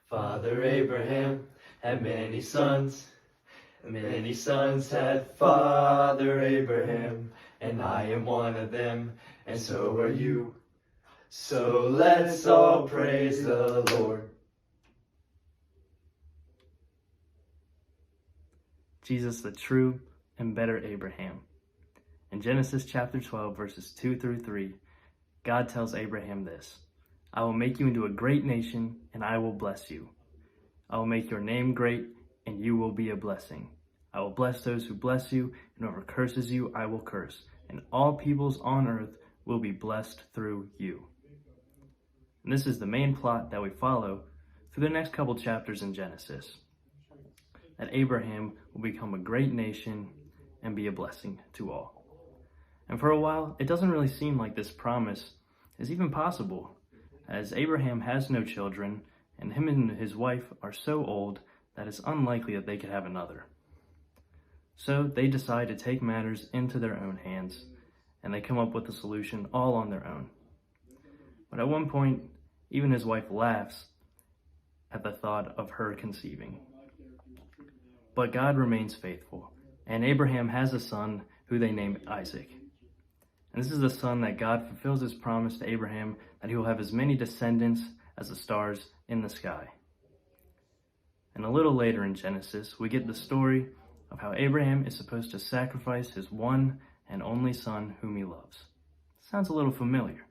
Father Abraham had many sons. Many sons had Father Abraham, and I am one of them, and so are you. So let's all praise the Lord. Jesus, the true and better Abraham. In Genesis chapter 12, verses 2 through 3, God tells Abraham this: I will make you into a great nation, and I will bless you. I will make your name great, and you will be a blessing. I will bless those who bless you, and whoever curses you, I will curse. And all peoples on earth will be blessed through you. And this is the main plot that we follow through the next couple chapters in Genesis. That Abraham will become a great nation and be a blessing to all. And for a while, it doesn't really seem like this promise is even possible, as Abraham has no children, and him and his wife are so old that it's unlikely that they could have another. So they decide to take matters into their own hands, and they come up with a solution all on their own. But at one point, even his wife laughs at the thought of her conceiving. But God remains faithful, and Abraham has a son who they name Isaac. And this is the son that God fulfills his promise to Abraham that he will have as many descendants as the stars in the sky. And a little later in Genesis, we get the story of how Abraham is supposed to sacrifice his one and only son whom he loves. Sounds a little familiar.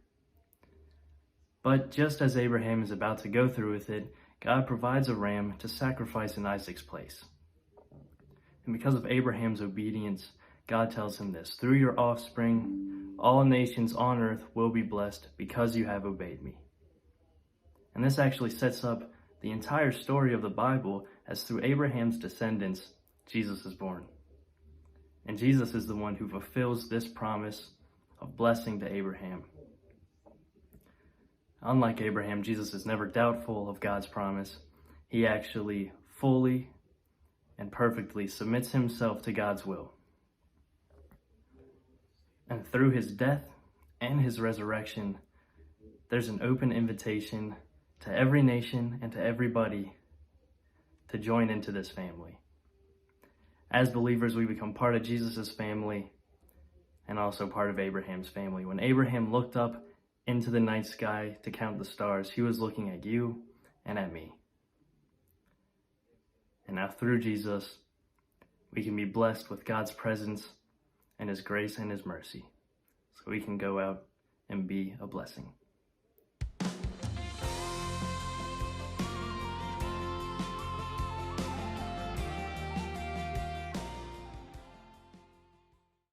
But just as Abraham is about to go through with it, God provides a ram to sacrifice in Isaac's place. And because of Abraham's obedience, God tells him this: through your offspring, all nations on earth will be blessed because you have obeyed me. And this actually sets up the entire story of the Bible, as through Abraham's descendants, Jesus is born. And Jesus is the one who fulfills this promise of blessing to Abraham. Unlike Abraham, Jesus is never doubtful of God's promise. He actually fully and perfectly submits himself to God's will. And through his death and his resurrection, there's an open invitation to every nation and to everybody to join into this family. As believers, we become part of Jesus' family and also part of Abraham's family. When Abraham looked up into the night sky to count the stars, he was looking at you and at me. And now through Jesus, we can be blessed with God's presence and his grace and his mercy, so we can go out and be a blessing.